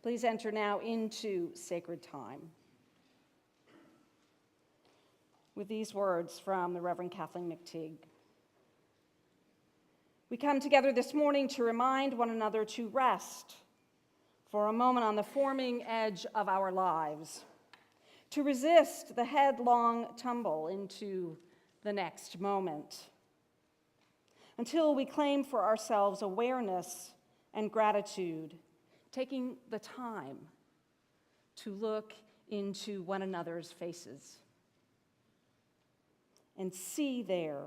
Please enter now into sacred time. With these words from the Reverend Kathleen McTeague. We come together this morning to remind one another to rest for a moment on the forming edge of our lives, to resist the headlong tumble into the next moment, until we claim for ourselves awareness and gratitude, taking the time to look into one another's faces and see there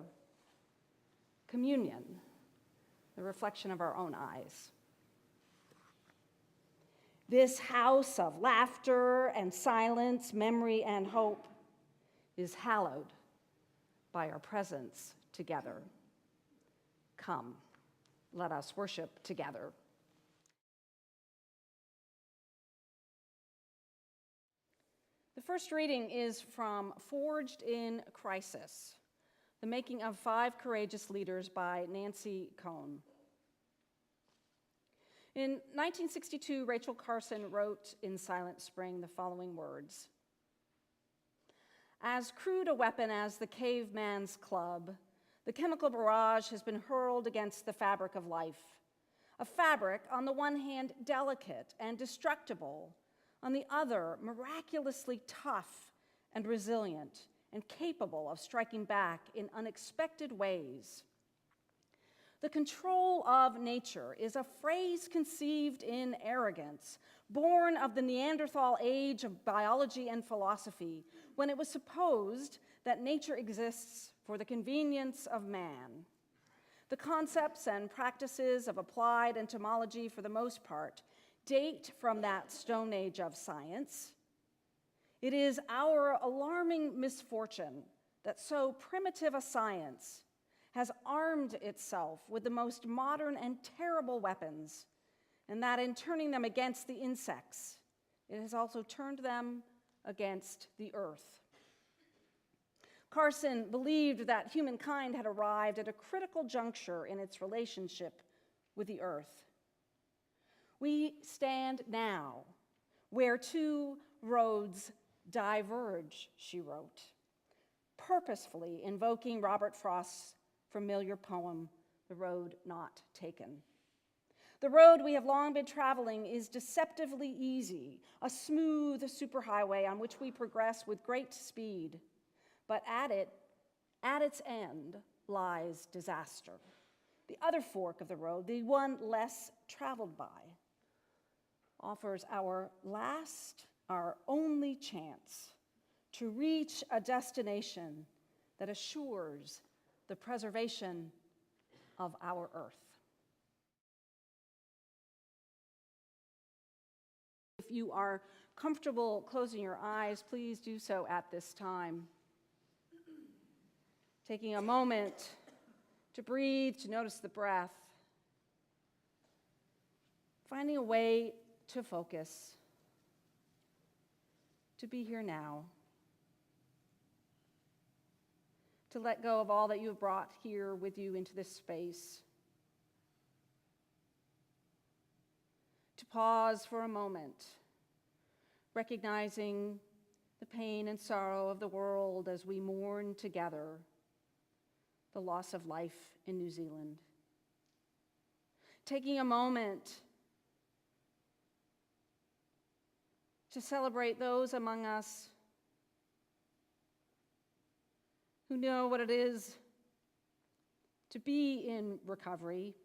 communion, the reflection of our own eyes. This house of laughter and silence, memory and hope is hallowed by our presence together. Come, let us worship together. The first reading is from Forged in Crisis, The Making of 5 Courageous Leaders by Nancy Cohn. In 1962, Rachel Carson wrote in Silent Spring the following words: "As crude a weapon as the caveman's club, the chemical barrage has been hurled against the fabric of life, a fabric on the one hand delicate and destructible, on the other miraculously tough and resilient and capable of striking back in unexpected ways. The control of nature is a phrase conceived in arrogance, born of the Neanderthal age of biology and philosophy, when it was supposed that nature exists for the convenience of man. The concepts and practices of applied entomology, for the most part, date from that Stone Age of science. It is our alarming misfortune that so primitive a science has armed itself with the most modern and terrible weapons, and that in turning them against the insects, it has also turned them against the earth." Carson believed that humankind had arrived at a critical juncture in its relationship with the earth. "We stand now where 2 roads diverge," she wrote, purposefully invoking Robert Frost's familiar poem, The Road Not Taken. "The road we have long been traveling is deceptively easy, a smooth superhighway on which we progress with great speed. But at its end lies disaster. The other fork of the road, the one less traveled by, offers our only chance to reach a destination that assures the preservation of our earth." If you are comfortable closing your eyes, please do so at this time. Taking a moment to breathe, to notice the breath, finding a way to focus, to be here now, to let go of all that you have brought here with you into this space, to pause for a moment, recognizing the pain and sorrow of the world as we mourn together the loss of life in New Zealand. Taking a moment to celebrate those among us who know what it is to be in recovery,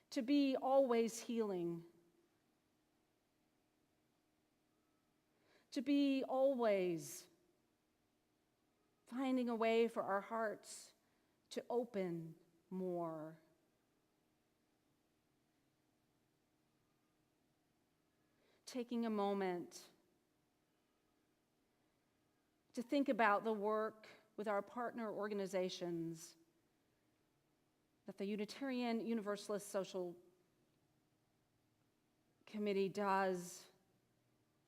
to be always healing, to be always finding a way for our hearts to open more. Taking a moment to think about the work with our partner organizations that the Unitarian Universalist Social Committee does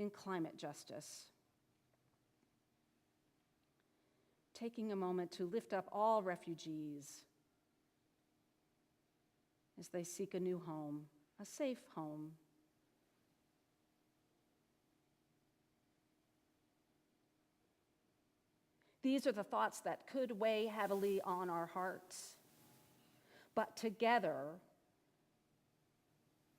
in climate justice. Taking a moment to lift up all refugees as they seek a new home, a safe home, These are the thoughts that could weigh heavily on our hearts. But together,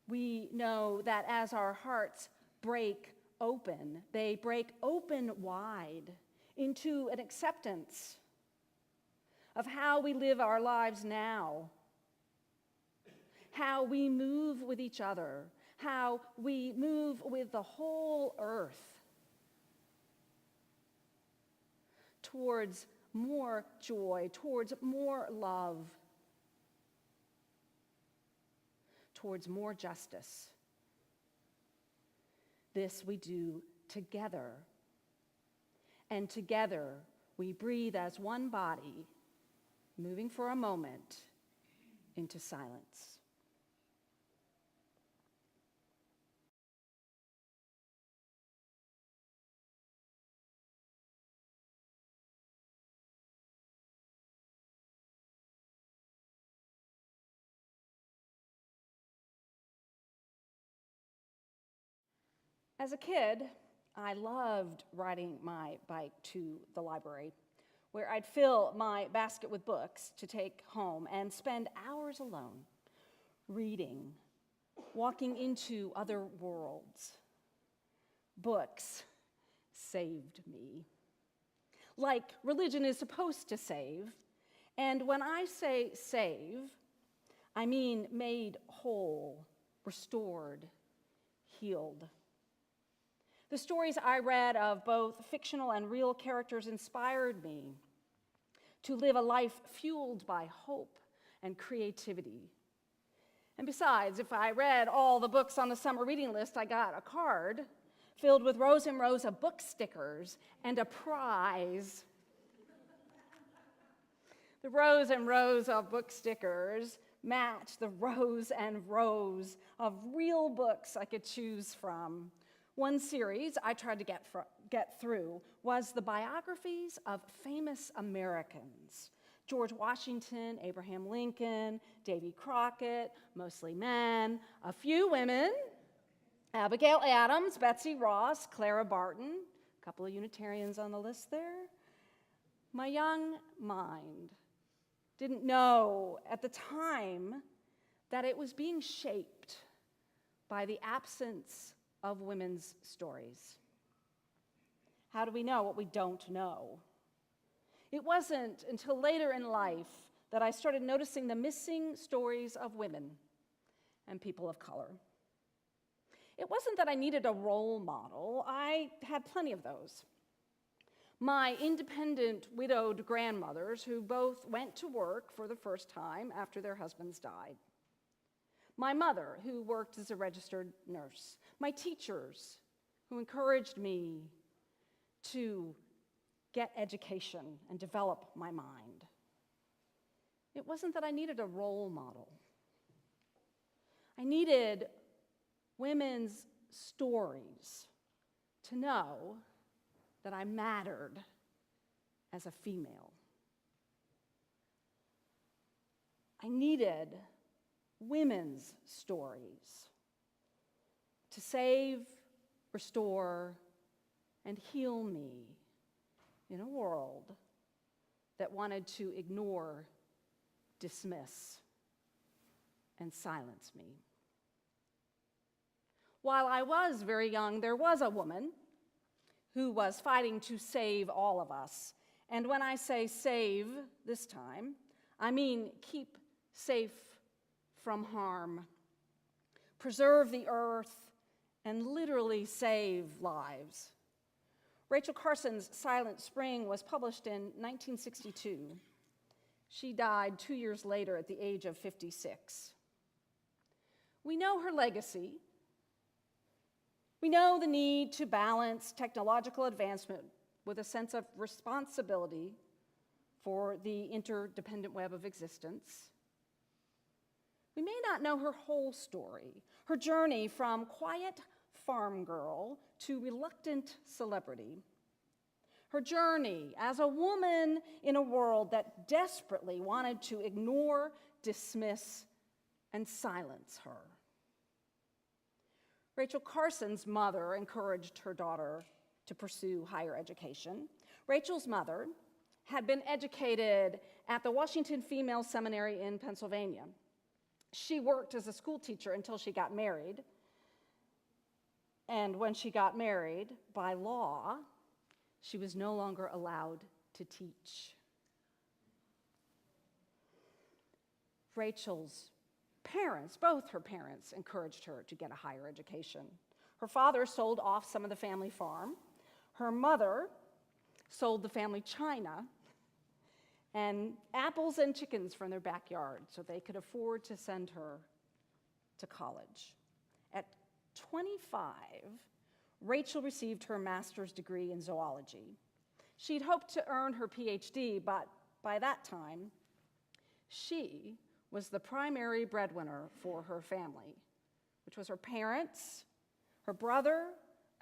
we know that as our hearts break open, they break open wide into an acceptance of how we live our lives now, how we move with each other, how we move with the whole earth towards more joy, towards more love, towards more justice. This we do together. And together we breathe as one body, moving for a moment into silence. As a kid, I loved riding my bike to the library, where I'd fill my basket with books to take home and spend hours alone, reading, walking into other worlds. Books saved me. Like religion is supposed to save, and when I say save, I mean made whole, restored, healed. The stories I read of both fictional and real characters inspired me to live a life fueled by hope and creativity. And besides, if I read all the books on the summer reading list, I got a card filled with rows and rows of book stickers and a prize. The rows and rows of book stickers matched the rows and rows of real books I could choose from. One series I tried to get through was the biographies of famous Americans. George Washington, Abraham Lincoln, Davy Crockett, mostly men, a few women, Abigail Adams, Betsy Ross, Clara Barton, a couple of Unitarians on the list there. My young mind didn't know at the time that it was being shaped by the absence of women's stories. How do we know what we don't know? It wasn't until later in life that I started noticing the missing stories of women and people of color. It wasn't that I needed a role model. I had plenty of those. My independent, widowed grandmothers, who both went to work for the first time after their husbands died. My mother, who worked as a registered nurse. My teachers, who encouraged me to get education and develop my mind. It wasn't that I needed a role model. I needed women's stories to know that I mattered as a female. I needed women's stories to save, restore, and heal me in a world that wanted to ignore, dismiss, and silence me. While I was very young, there was a woman who was fighting to save all of us. And when I say save this time, I mean keep safe from harm, preserve the earth, and literally save lives. Rachel Carson's Silent Spring was published in 1962. She died 2 years later at the age of 56. We know her legacy. We know the need to balance technological advancement with a sense of responsibility for the interdependent web of existence. We may not know her whole story, her journey from quiet farm girl to reluctant celebrity, her journey as a woman in a world that desperately wanted to ignore, dismiss, and silence her. Rachel Carson's mother encouraged her daughter to pursue higher education. Rachel's mother had been educated at the Washington Female Seminary in Pennsylvania. She worked as a school teacher until she got married. And when she got married, by law, she was no longer allowed to teach. Rachel's parents, both her parents, encouraged her to get a higher education. Her father sold off some of the family farm. Her mother sold the family china and apples and chickens from their backyard so they could afford to send her to college. At 25, Rachel received her master's degree in zoology. She'd hoped to earn her PhD, but by that time, she was the primary breadwinner for her family, which was her parents, her brother,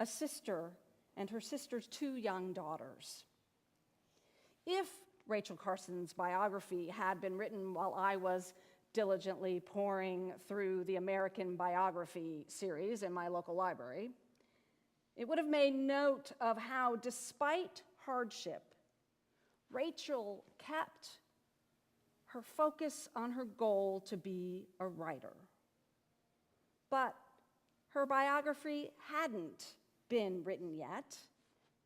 a sister, and her sister's 2 young daughters. If Rachel Carson's biography had been written while I was diligently poring through the American Biography series in my local library, it would have made note of how, despite hardship, Rachel kept her focus on her goal to be a writer. But her biography hadn't been written yet,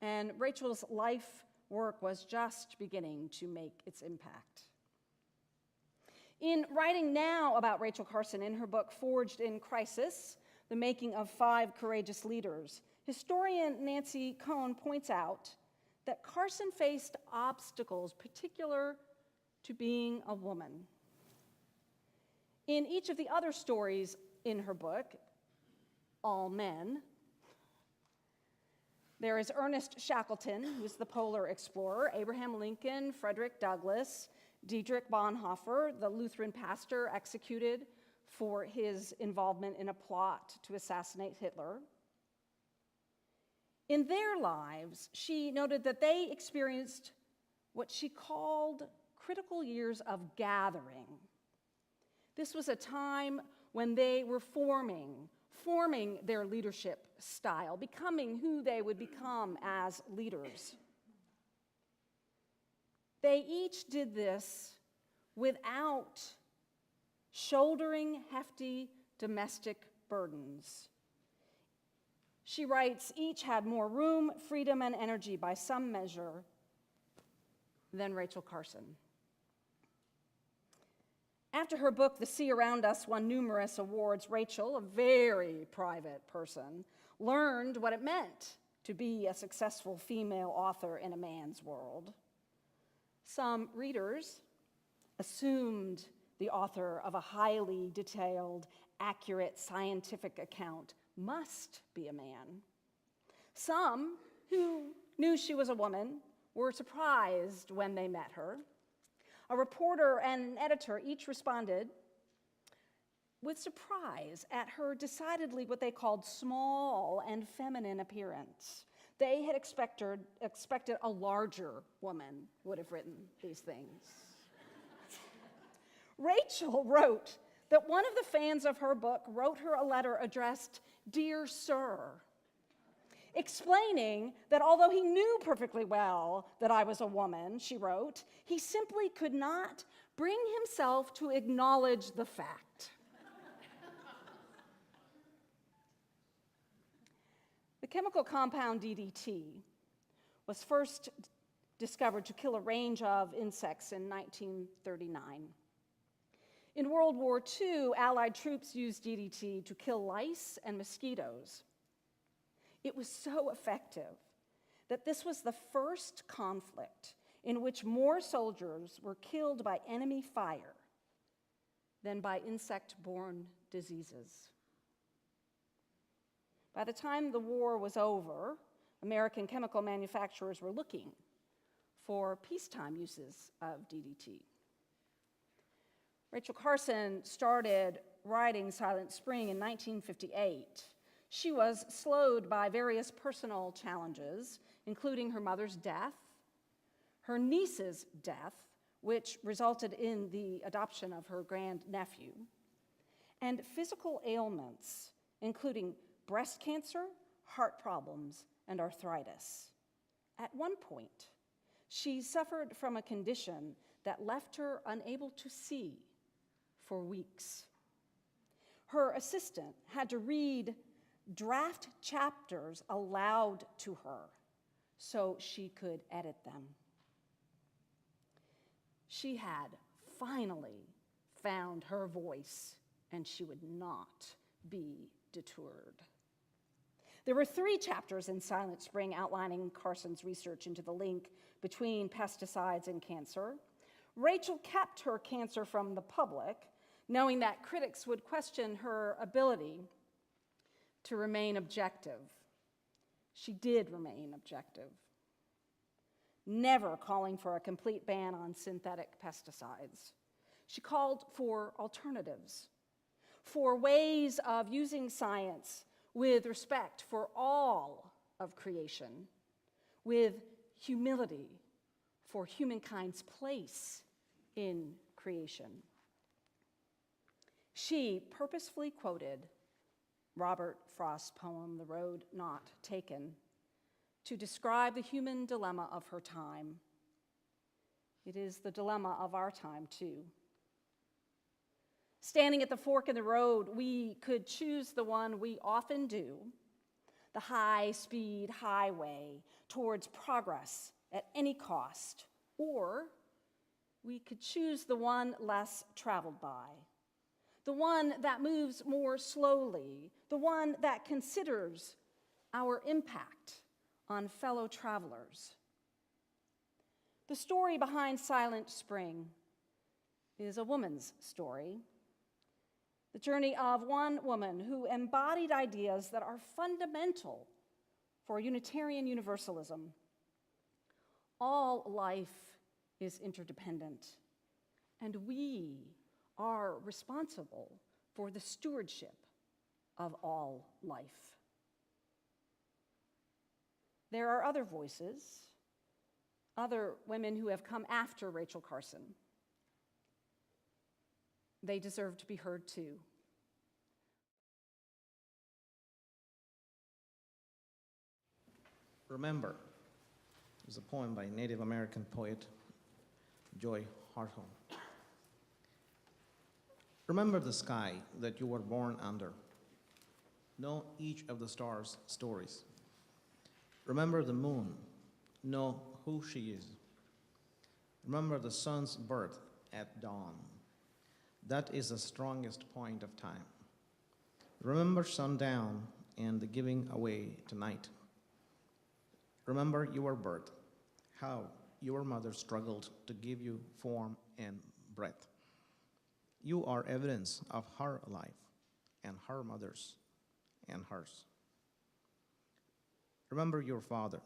and Rachel's life work was just beginning to make its impact. In writing now about Rachel Carson in her book, Forged in Crisis, The Making of 5 Courageous Leaders, historian Nancy Cohn points out that Carson faced obstacles particular to being a woman. In each of the other stories in her book, all men, there is Ernest Shackleton, who's the polar explorer, Abraham Lincoln, Frederick Douglass, Dietrich Bonhoeffer, the Lutheran pastor executed for his involvement in a plot to assassinate Hitler. In their lives, she noted that they experienced what she called critical years of gathering. This was a time when they were forming their leadership style, becoming who they would become as leaders. They each did this without shouldering hefty domestic burdens. She writes, each had more room, freedom, and energy by some measure than Rachel Carson. After her book, The Sea Around Us, won numerous awards, Rachel, a very private person, learned what it meant to be a successful female author in a man's world. Some readers assumed the author of a highly detailed, accurate scientific account must be a man. Some who knew she was a woman were surprised when they met her. A reporter and an editor each responded with surprise at her decidedly what they called small and feminine appearance. They had expected a larger woman would have written these things. Rachel wrote that one of the fans of her book wrote her a letter addressed, "Dear Sir," explaining that although he knew perfectly well that I was a woman, she wrote, he simply could not bring himself to acknowledge the fact. The chemical compound DDT was first discovered to kill a range of insects in 1939. In World War II, Allied troops used DDT to kill lice and mosquitoes. It was so effective that this was the first conflict in which more soldiers were killed by enemy fire than by insect-borne diseases. By the time the war was over, American chemical manufacturers were looking for peacetime uses of DDT. Rachel Carson started writing Silent Spring in 1958. She was slowed by various personal challenges, including her mother's death, her niece's death, which resulted in the adoption of her grandnephew, and physical ailments, including breast cancer, heart problems, and arthritis. At one point, she suffered from a condition that left her unable to see for weeks. Her assistant had to read draft chapters aloud to her so she could edit them. She had finally found her voice, and she would not be deterred. There were 3 chapters in Silent Spring outlining Carson's research into the link between pesticides and cancer. Rachel kept her cancer from the public, knowing that critics would question her ability to remain objective. She did remain objective, never calling for a complete ban on synthetic pesticides. She called for alternatives, for ways of using science with respect for all of creation, with humility for humankind's place in creation. She purposefully quoted Robert Frost's poem, The Road Not Taken, to describe the human dilemma of her time. It is the dilemma of our time, too. Standing at the fork in the road, we could choose the one we often do, the high-speed highway towards progress at any cost, or we could choose the one less traveled by, the one that moves more slowly, the one that considers our impact on fellow travelers. The story behind Silent Spring is a woman's story, the journey of one woman who embodied ideas that are fundamental for Unitarian Universalism. All life is interdependent, and we are responsible for the stewardship of all life. There are other voices, other women who have come after Rachel Carson. They deserve to be heard too. Remember is a poem by Native American poet Joy Hartholm. Remember the sky that you were born under. Know each of the stars' stories. Remember the moon. Know who she is. Remember the sun's birth at dawn. That is the strongest point of time. Remember sundown and the giving away tonight. Remember your birth, how your mother struggled to give you form and breath. You are evidence of her life and her mother's and hers. Remember your father.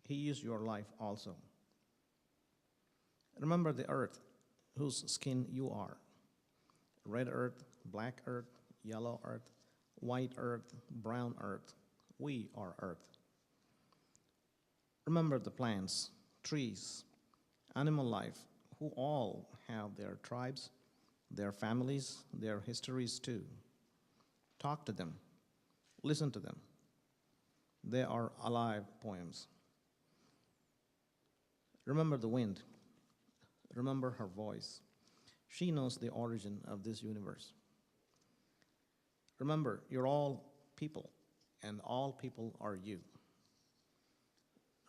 He is your life also. Remember the earth whose skin you are. Red earth, black earth, yellow earth, white earth, brown earth. We are earth. Remember the plants, trees, animal life, who all have their tribes, their families, their histories too. Talk to them. Listen to them. They are alive poems. Remember the wind. Remember her voice. She knows the origin of this universe. Remember, you're all people, and all people are you.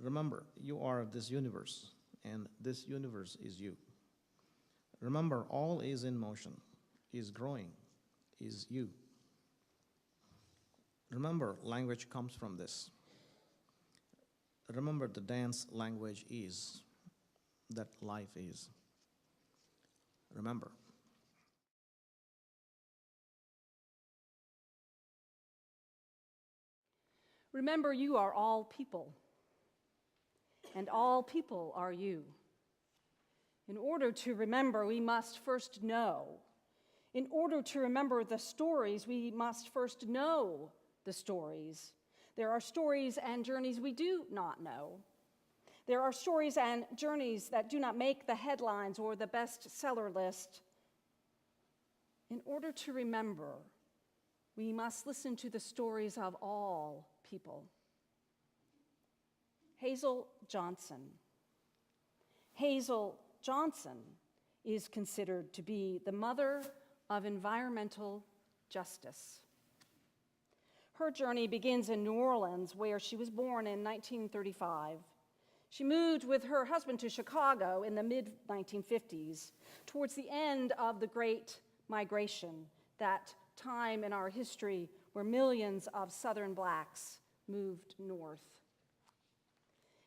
Remember, you are this universe, and this universe is you. Remember, all is in motion, is growing, is you. Remember, language comes from this. Remember, the dance language is that life is. Remember. Remember, you are all people, and all people are you. In order to remember, we must first know. In order to remember the stories, we must first know the stories. There are stories and journeys we do not know. There are stories and journeys that do not make the headlines or the bestseller list. In order to remember, we must listen to the stories of all people. Hazel Johnson, Hazel Johnson is considered to be the mother of environmental justice. Her journey begins in New Orleans, where she was born in 1935. She moved with her husband to Chicago in the mid-1950s, towards the end of the Great Migration, that time in our history where millions of Southern blacks moved north.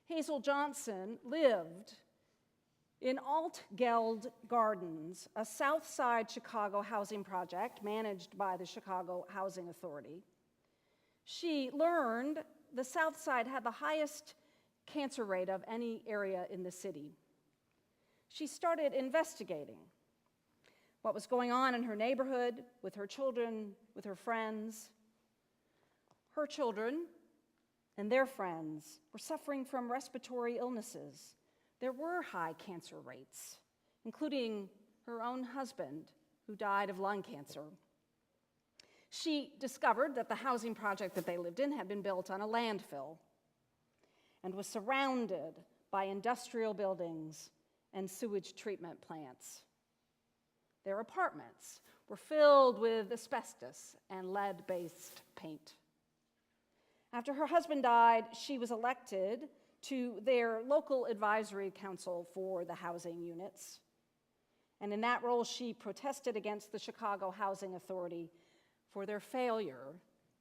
Hazel Johnson lived in Altgeld Gardens, a South Side Chicago housing project managed by the Chicago Housing Authority. She learned the South Side had the highest cancer rate of any area in the city. She started investigating what was going on in her neighborhood, with her children, with her friends. Her children and their friends were suffering from respiratory illnesses. There were high cancer rates, including her own husband, who died of lung cancer. She discovered that the housing project that they lived in had been built on a landfill and was surrounded by industrial buildings and sewage treatment plants. Their apartments were filled with asbestos and lead-based paint. After her husband died, she was elected to their local advisory council for the housing units. And in that role, she protested against the Chicago Housing Authority for their failure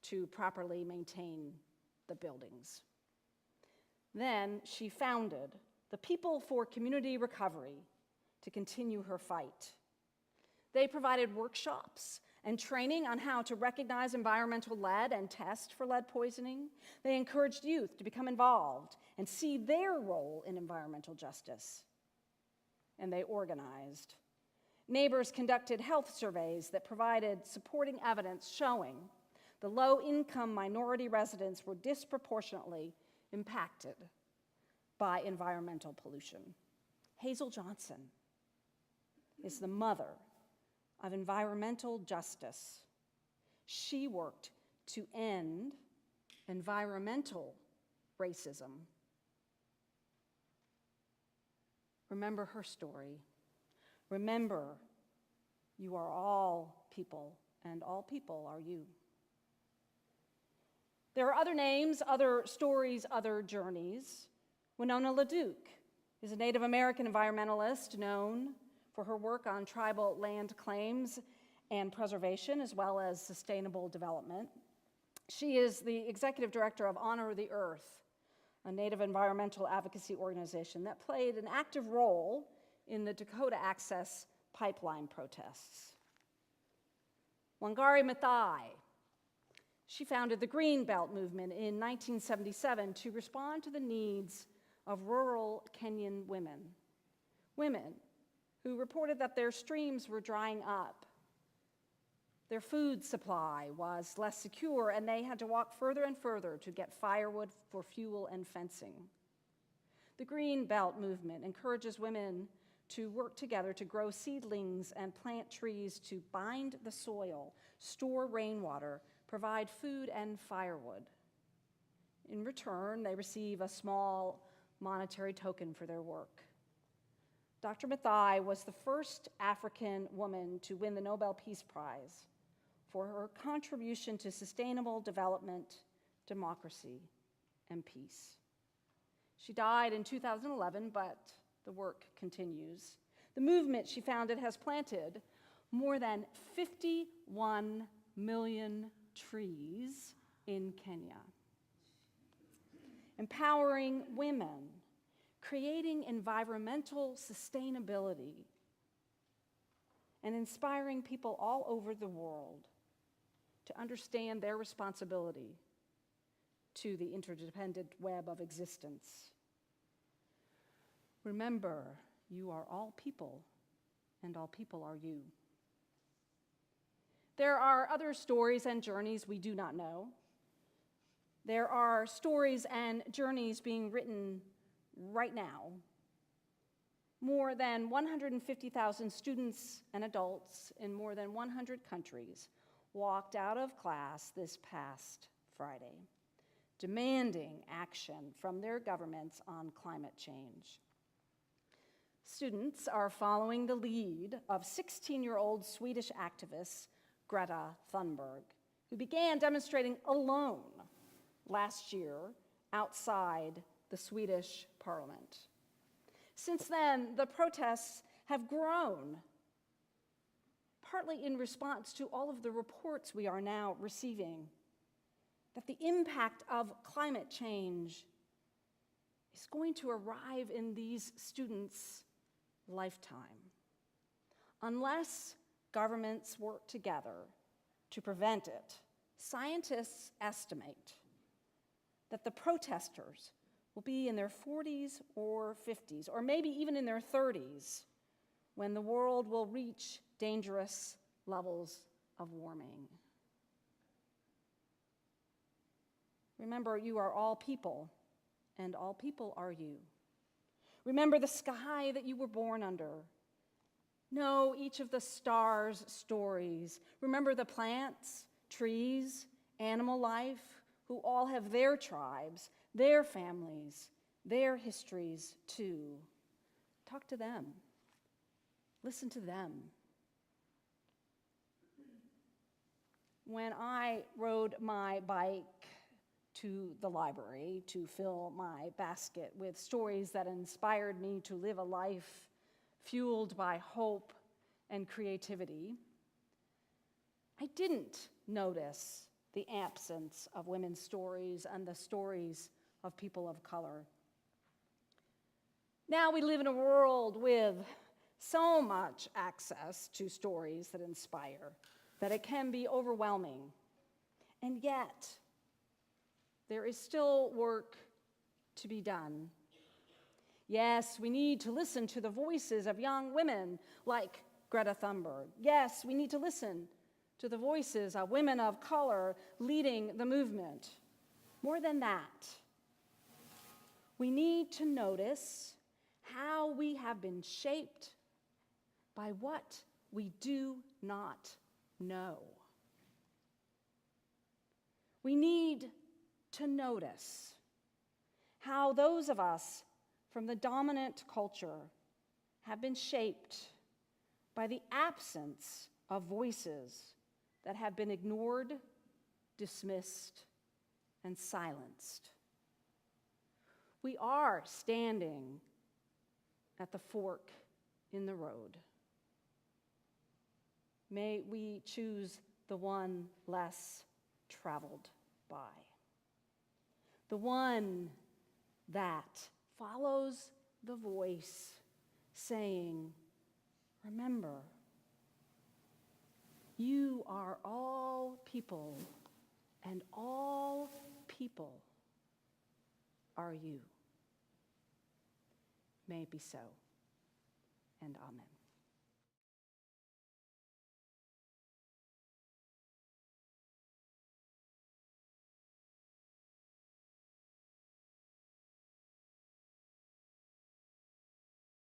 to properly maintain the buildings. Then she founded the People for Community Recovery to continue her fight. They provided workshops and training on how to recognize environmental lead and test for lead poisoning. They encouraged youth to become involved and see their role in environmental justice. And they organized. Neighbors conducted health surveys that provided supporting evidence showing the low-income minority residents were disproportionately impacted by environmental pollution. Hazel Johnson is the mother of environmental justice. She worked to end environmental racism. Remember her story. Remember, you are all people, and all people are you. There are other names, other stories, other journeys. Winona LaDuke is a Native American environmentalist known for her work on tribal land claims and preservation, as well as sustainable development. She is the executive director of Honor the Earth, a Native environmental advocacy organization that played an active role in the Dakota Access Pipeline protests. Wangari Maathai, she founded the Green Belt movement in 1977 to respond to the needs of rural Kenyan women who reported that their streams were drying up. Their food supply was less secure, and they had to walk further and further to get firewood for fuel and fencing. The Green Belt movement encourages women to work together to grow seedlings and plant trees to bind the soil, store rainwater, provide food and firewood. In return, they receive a small monetary token for their work. Dr. Maathai was the first African woman to win the Nobel Peace Prize for her contribution to sustainable development, democracy, and peace. She died in 2011, but the work continues. The movement she founded has planted more than 51 million trees in Kenya. Empowering women, creating environmental sustainability, and inspiring people all over the world to understand their responsibility to the interdependent web of existence. Remember, you are all people, and all people are you. There are other stories and journeys we do not know. There are stories and journeys being written right now. More than 150,000 students and adults in more than 100 countries walked out of class this past Friday, demanding action from their governments on climate change. Students are following the lead of 16-year-old Swedish activist Greta Thunberg, who began demonstrating alone last year outside the Swedish parliament. Since then, the protests have grown, partly in response to all of the reports we are now receiving that the impact of climate change is going to arrive in these students' lifetime, unless governments work together to prevent it. Scientists estimate that the protesters will be in their 40s or 50s, or maybe even in their 30s, when the world will reach dangerous levels of warming. Remember, you are all people, and all people are you. Remember the sky that you were born under. Know each of the stars' stories. Remember the plants, trees, animal life, who all have their tribes, their families, their histories too. Talk to them. Listen to them. When I rode my bike to the library to fill my basket with stories that inspired me to live a life fueled by hope and creativity, I didn't notice the absence of women's stories and the stories of people of color. Now we live in a world with so much access to stories that inspire that it can be overwhelming. And yet, there is still work to be done. Yes, we need to listen to the voices of young women like Greta Thunberg. Yes, we need to listen to the voices of women of color leading the movement. More than that, we need to notice how we have been shaped by what we do not know. We need to notice how those of us from the dominant culture have been shaped by the absence of voices that have been ignored, dismissed, and silenced. We are standing at the fork in the road. May we choose the one less traveled by, the one that follows the voice saying, remember, you are all people, and all people are you. May it be so, and amen.